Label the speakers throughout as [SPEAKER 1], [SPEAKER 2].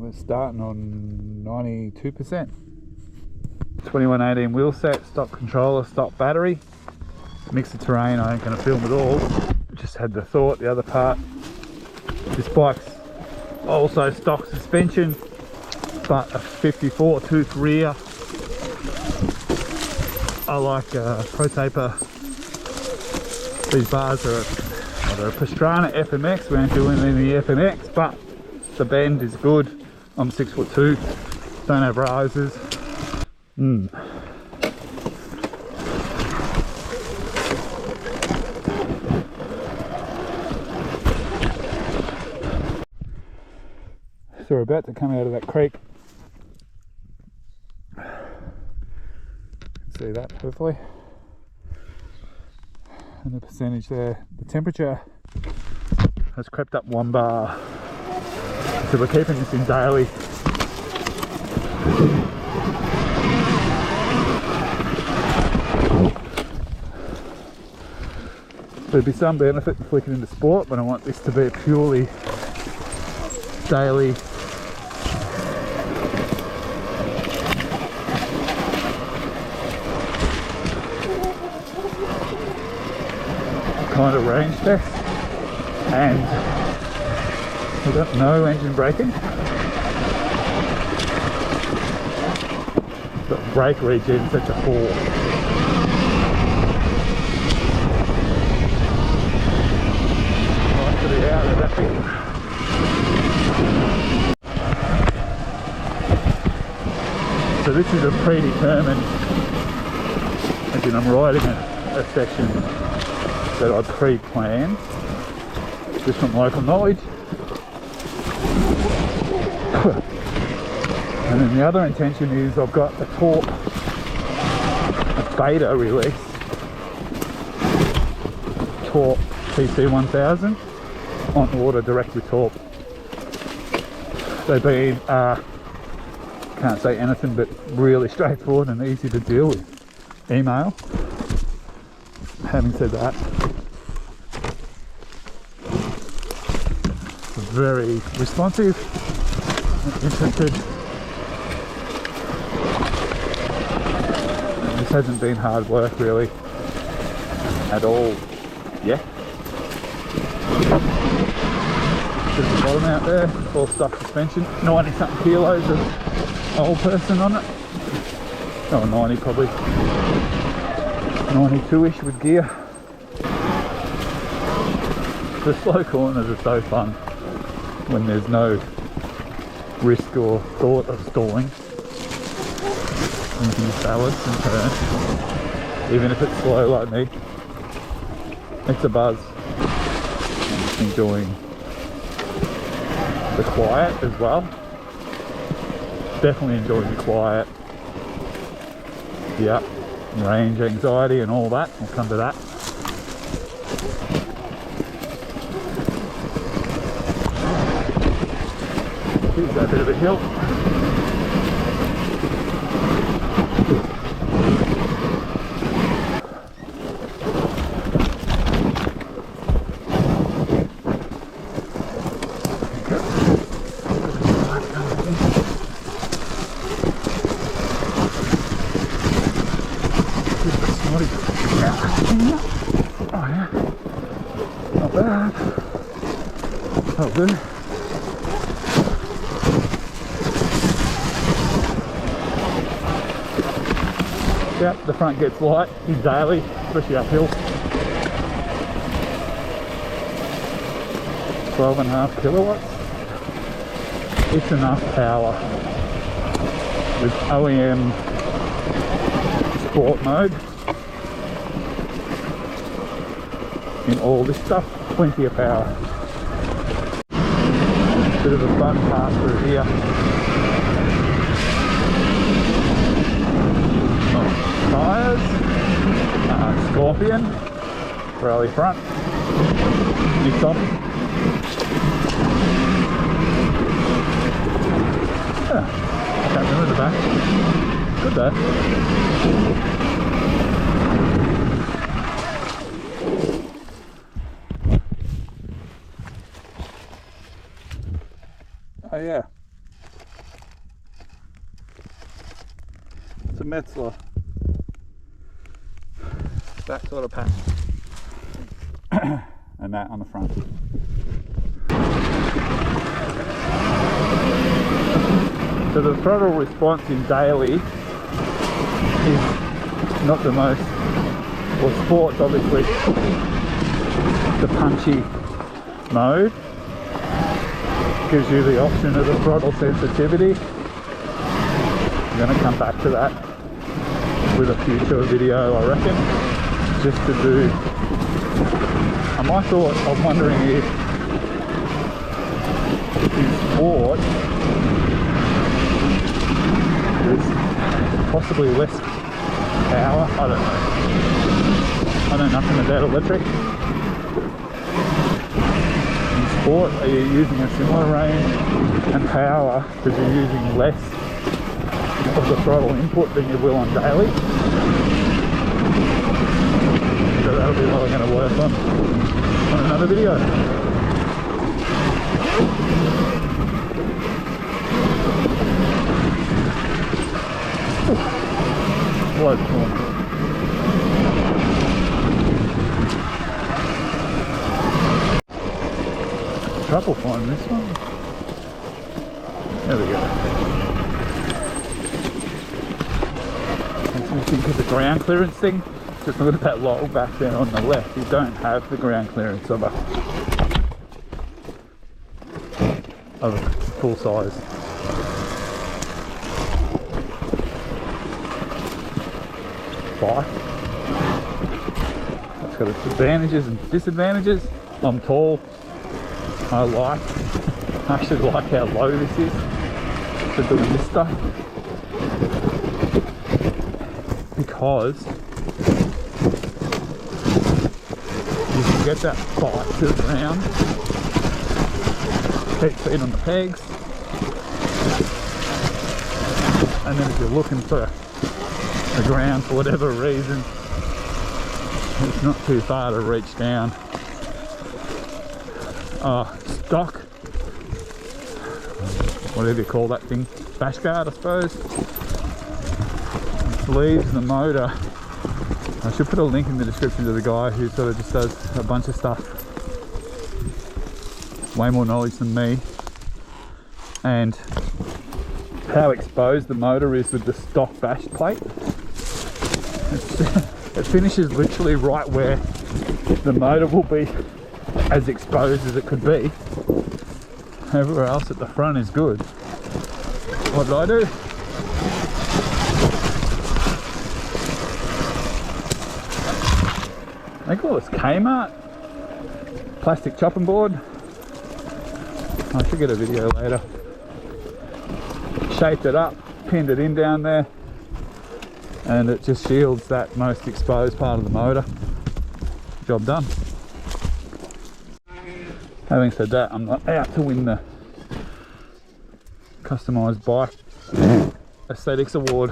[SPEAKER 1] We're starting on 92%. 2118 wheel set, stock controller, stock battery. Mix of terrain, I ain't going to film it all. Just had the thought, the other part. This bike's also stock suspension, but a 54 tooth rear. I like Pro Taper. These bars are they're a Pastrana FMX. We ain't doing any FMX, but the bend is good. I'm 6'2", don't have risers. So we're about to come out of that creek. See that hopefully. And the percentage there, the temperature has crept up 1 bar. So we're keeping this in daily. There'd be some benefit in flicking into sport, but I want this to be a purely daily kind of range test. And we've got no engine braking, but brake regen set to 4. Right to the out of that bit. So this is a predetermined, as in I'm riding a section that I pre-planned, just from local knowledge. And then the other intention is I've got a Torp, a beta release, Torp TC1000 on order direct with Torp. They've been, can't say anything but really straightforward and easy to deal with. Email. Having said that, very responsive, interested. And this hasn't been hard work really at all yet. There's the bottom out there, full stock suspension, 90 something kilos of old person on it. Oh, 90 probably. 92-ish with gear. The slow corners are so fun when there's no risk or thought of stalling. You can just balance and turn, even if it's slow like me. It's a buzz. I'm just enjoying the quiet as well. Definitely enjoying the quiet. Yeah, range anxiety and all that. We'll come to that. Here's that bit of a hill. Oh yeah, not bad. Oh good. Yep, the front gets light in daily, especially uphill. 12.5 kilowatts. It's enough power with OEM sport mode in all this stuff. Plenty of power. Bit of a fun pass through here. Tyres, Scorpion, Rally front, Nixon. Can't remember the back. Good though. Oh yeah, to Metzler. That sort of pattern. And that on the front. So the throttle response in daily is not the most, well, sport's obviously the punchy mode. Gives you the option of the throttle sensitivity. I'm going to come back to that with a future video, I reckon, just to do. My thought, I'm wondering if in sport there's possibly less power. I don't know. I know nothing about electric. In sport, are you using a similar range and power because you're using less of the throttle input than you will on daily? So that'll be what I'm going to work on another video. Blood corn. Trouble finding this one. There we go. Makes me think of the ground clearance thing. Just look at that log back there on the left. You don't have the ground clearance of a full size. Bike. It's got its advantages and disadvantages. I'm tall. I actually like how low this is for doing this stuff, because you can get that bike to the ground, keep feet on the pegs, and then if you're looking for the ground for whatever reason, it's not too far to reach down. Stock, whatever you call that thing, bash guard I suppose, it leaves the motor. I should put a link in the description to the guy who sort of just does a bunch of stuff, way more knowledge than me, and how exposed the motor is with the stock bash plate. It finishes literally right where the motor will be as exposed as it could be. Everywhere else at the front is good. What did I do? They call this Kmart. Plastic chopping board. I should get a video later. Shaped it up, pinned it in down there, and it just shields that most exposed part of the motor. Job done. Having said that, I'm not out to win the customised bike aesthetics award,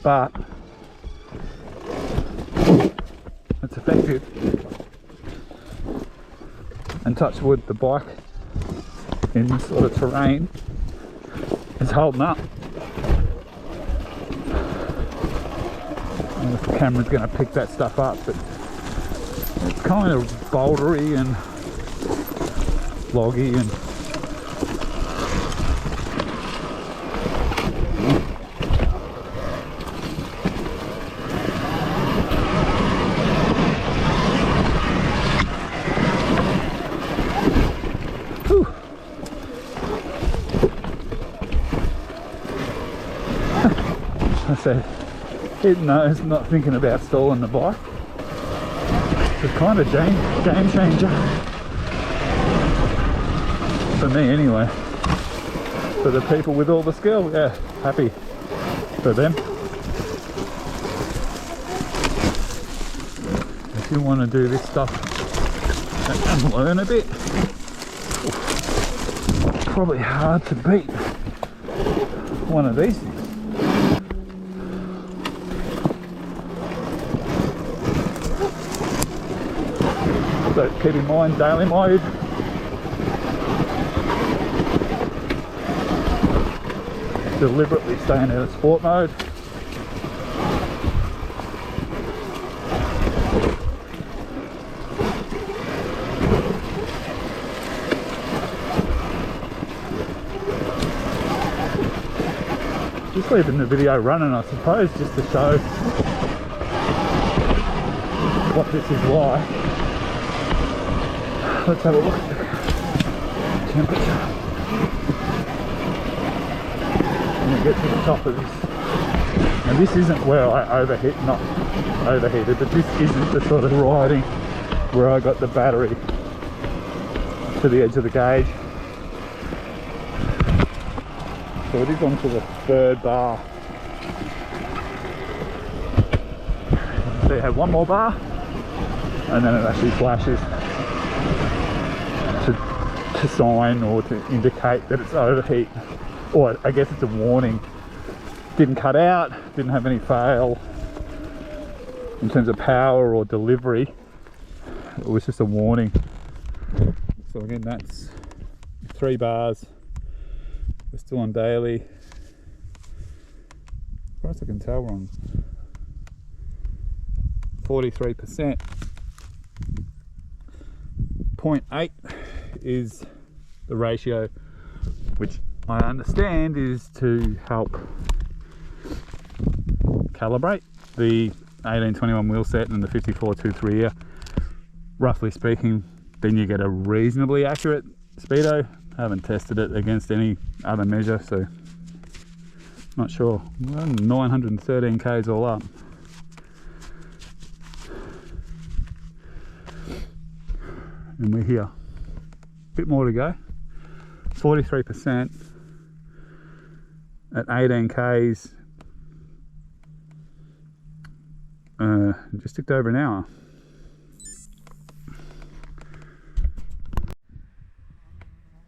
[SPEAKER 1] but it's effective, and touch wood, the bike in this sort of terrain is holding up. I don't know if the camera's going to pick that stuff up, but it's kind of bouldery and loggy and I said, it knows, not thinking about stalling the bike. It's kind of game changer. For me anyway. For the people with all the skill, yeah, happy for them. If you want to do this stuff and learn a bit, probably hard to beat one of these things. So keep in mind, daily mode, deliberately staying out of sport mode. Just leaving the video running, I suppose, just to show what this is like. Let's have a look at the temperature. I'm going to get to the top of this. Now this isn't where I not overheated, but this isn't the sort of riding where I got the battery to the edge of the gauge. So it is onto the third bar. So you have one more bar, and then it actually flashes to sign or to indicate that it's overheat. Or I guess it's a warning. Didn't cut out, didn't have any fail in terms of power or delivery. It was just a warning. So again, that's 3 bars. We're still on daily. As far as I can tell, we're on 43%. 0.8 is the ratio, which I understand is to help calibrate the 1821 wheel set and the 54.23 rear. Roughly speaking, then you get a reasonably accurate speedo. I haven't tested it against any other measure, so not sure. Well, 913 k's all up. And we're here. Bit more to go. 43% at 18 k's. Just ticked over an hour.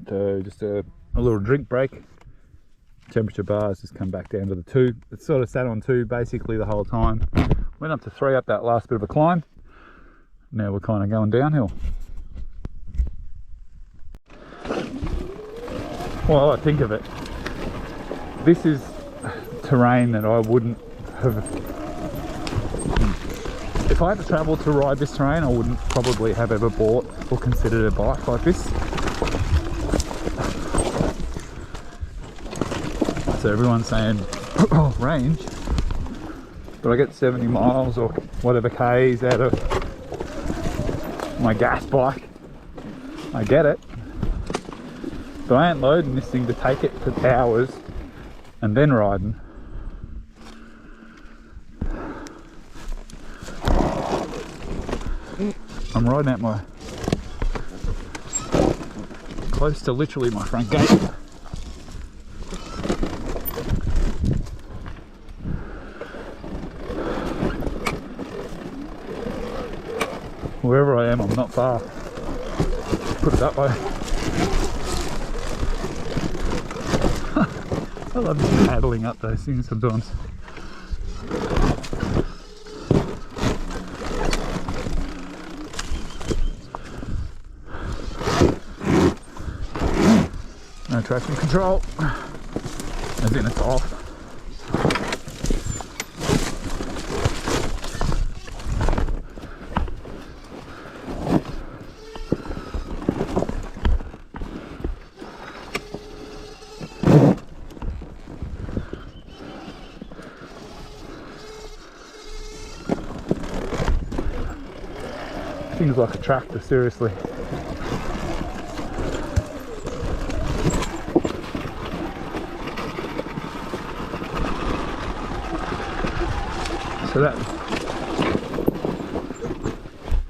[SPEAKER 1] So just a little drink break. Temperature bars just come back down to the 2. It sort of sat on 2 basically the whole time. Went up to 3 up that last bit of a climb. Now we're kind of going downhill. Well, I think of it, this is terrain that I wouldn't have. If I had to travel to ride this terrain, I wouldn't probably have ever bought or considered a bike like this. So everyone's saying, oh, range, but I get 70 miles or whatever k's out of my gas bike. I get it, but I ain't loading this thing to take it for hours and then riding. I'm riding out my, close to literally my front gate. Wherever I am, I'm not far. Put it that way. I love just paddling up those things sometimes. No traction control, as in it's off. Things like a tractor, seriously. So that,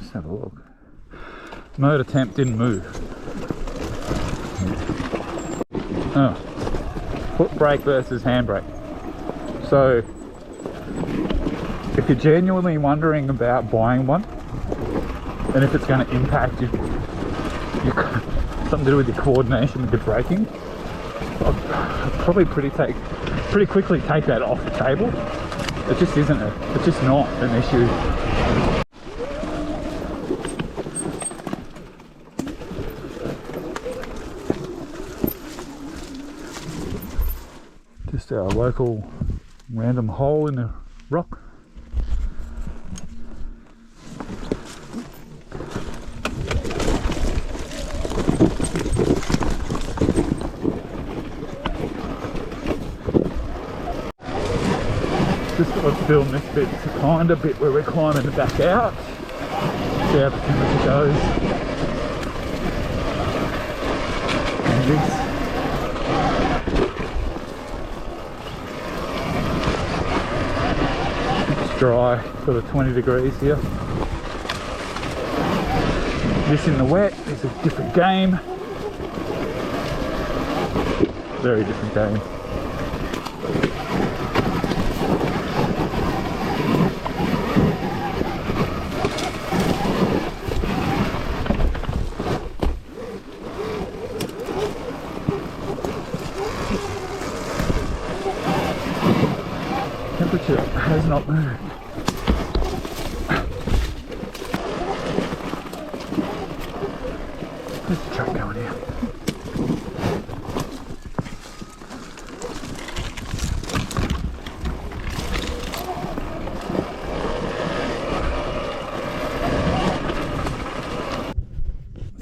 [SPEAKER 1] let's have a look. Motor temp didn't move. Oh, foot brake versus handbrake. So if you're genuinely wondering about buying one, and if it's going to impact you, something to do with your coordination with your braking, I'll probably pretty quickly take that off the table. It just isn't it's just not an issue. Just our local random hole in the rock. Just thought I'd film this bit. It's a kind of bit where we're climbing back out. See how the temperature goes. And this. It's dry, sort of 20 degrees here. This in the wet is a different game. Very different game. Temperature has not moved. There's a truck going here.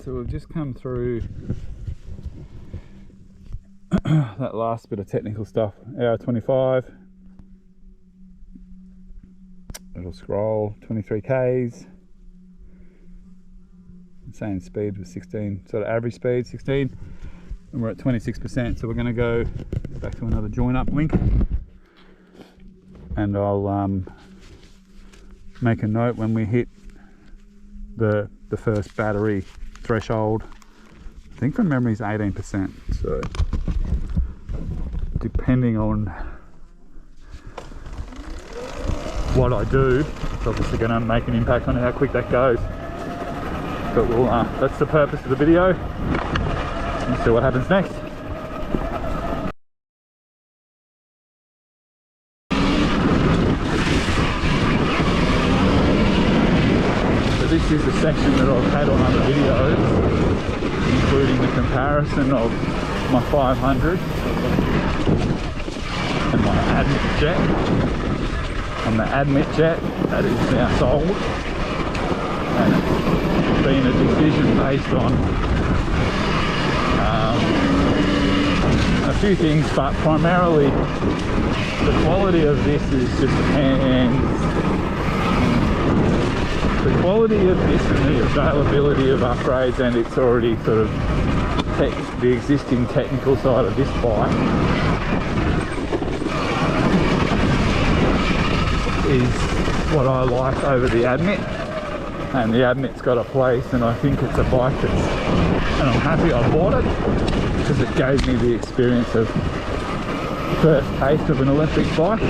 [SPEAKER 1] So we've just come through that last bit of technical stuff, hour 25. It'll scroll 23 Ks. Same speed with 16, sort of average speed 16, and we're at 26%. So we're going to go back to another join up link, and I'll make a note when we hit the first battery threshold. I think from memory is 18%. So depending on what I do, it's obviously going to make an impact on how quick that goes. But we'll, that's the purpose of the video. Let's see what happens next. So this is the section that I've had on other videos, including the comparison of my 500 and my Admit jet. On the Admit jet, that is now sold, and it's been a decision based on a few things, but primarily the quality of this is just the quality of this and the availability of upgrades, and it's already sort of the existing technical side of this bike is what I like over the Admit, and the Admit's got a place, and I think it's a bike that's, and I'm happy I bought it because it gave me the experience of first taste of an electric bike.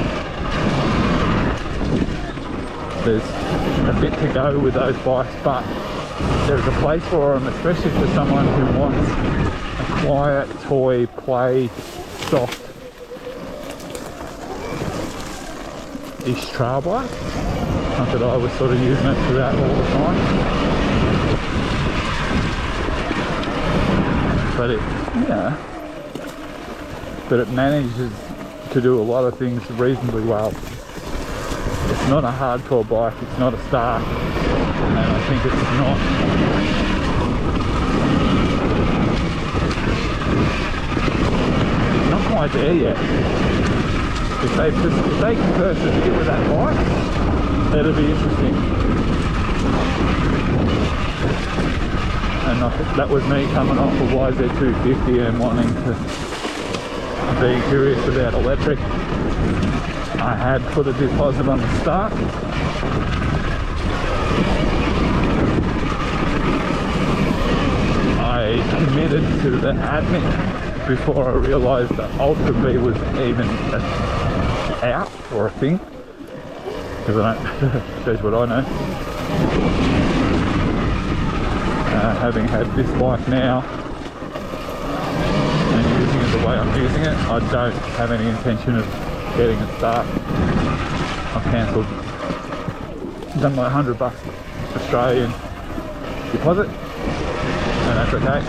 [SPEAKER 1] There's a bit to go with those bikes, but there's a place for them, especially for someone who wants a quiet toy play soft ish trail bike. Not that I was sort of using it throughout all the time, but it manages to do a lot of things reasonably well. It's not a hardcore bike, it's not a Stark, and I think it's not quite there yet. If they can persevere with that bike, that'll be interesting. And I think that was me coming off a YZ250 and wanting to be curious about electric. I had put a deposit on the Stark. I committed to the Admit before I realised that Ultra B was even out or a thing, because I don't shows what I know. Having had this bike now and using it the way I'm using it, I don't have any intention of getting a Stark. I've cancelled, done my $100 Australian deposit, and that's okay.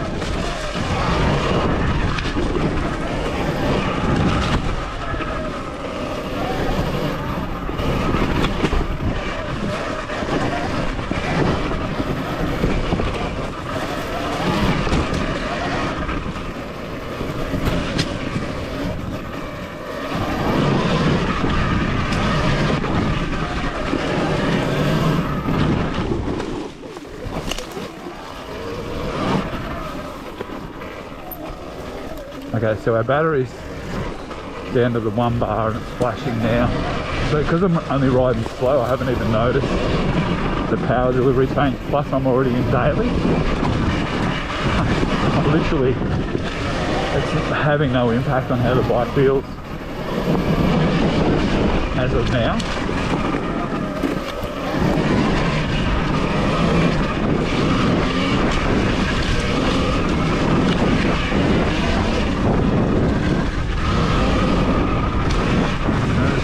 [SPEAKER 1] Okay, so our battery's down to the 1 bar and it's flashing now. So because I'm only riding slow, I haven't even noticed the power delivery tank. Plus I'm already in daily. Literally, it's having no impact on how the bike feels as of now.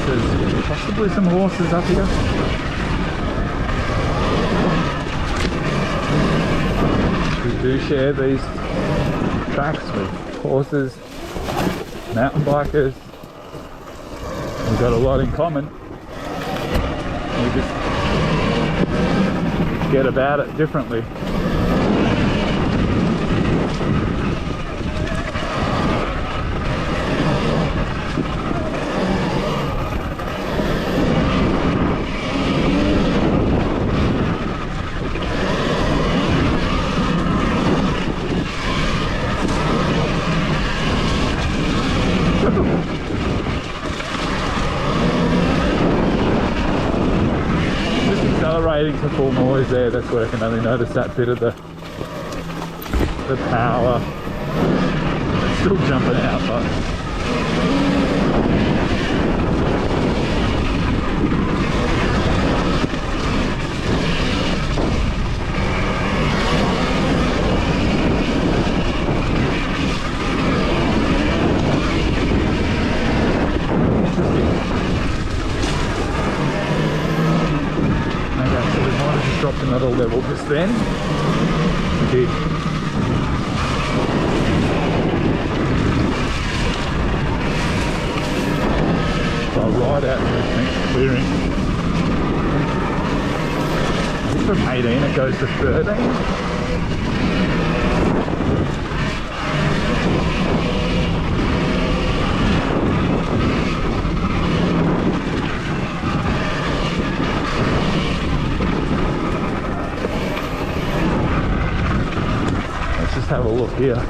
[SPEAKER 1] There's possibly some horses up here. We do share these tracks with horses, mountain bikers. We've got a lot in common. We just get about it differently. To full noise there, that's where I can only notice that bit of the power. It's still jumping out, but dropped another level just then. We did. So I'll ride out to this next clearing. I think from 18 it goes to 13. Have a look here.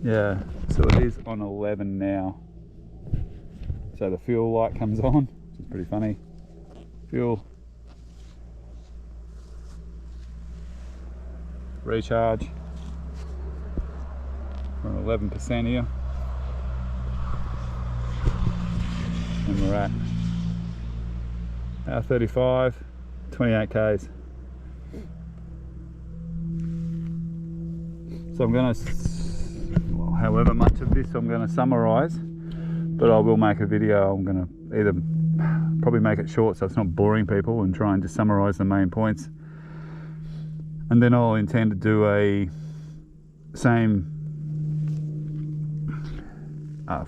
[SPEAKER 1] Yeah, so it is on 11 now. So the fuel light comes on, which is pretty funny. Fuel. Recharge. We're on 11% here. And we're at 35, 28 k's. So I'm going to, well, however much of this I'm going to summarise, but I will make a video. I'm going to either probably make it short so it's not boring people and try and just summarise the main points, and then I'll intend to do a same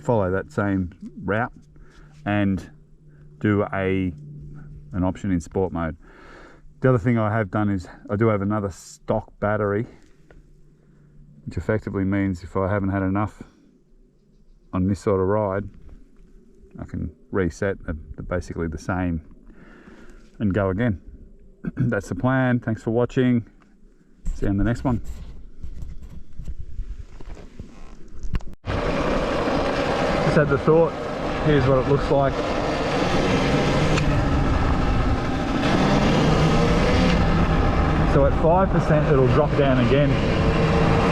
[SPEAKER 1] follow that same route and do an option in sport mode. The other thing I have done is I do have another stock battery, which effectively means if I haven't had enough on this sort of ride, I can reset at basically the same and go again. That's the plan. Thanks for watching. See you on the next one. Just had the thought, here's what it looks like. So at 5% it'll drop down again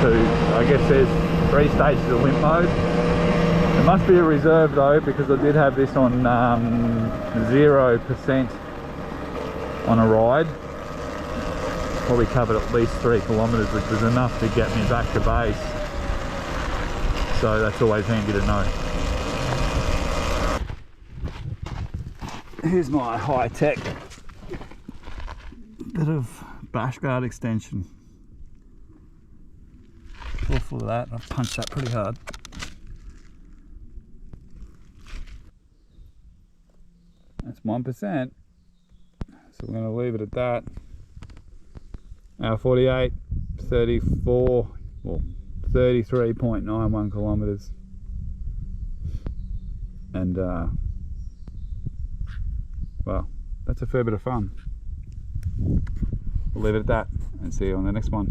[SPEAKER 1] to, I guess there's 3 stages of limp mode. It must be a reserve though, because I did have this on 0% on a ride. Probably covered at least 3 kilometres, which was enough to get me back to base. So that's always handy to know. Here's my high-tech bit of bash guard extension. Careful of that, I've punched that pretty hard. That's 1%. So we're going to leave it at that. Hour 48, 34, well 33.91 kilometres. And well, that's a fair bit of fun. we'll leave it at that and see you on the next one.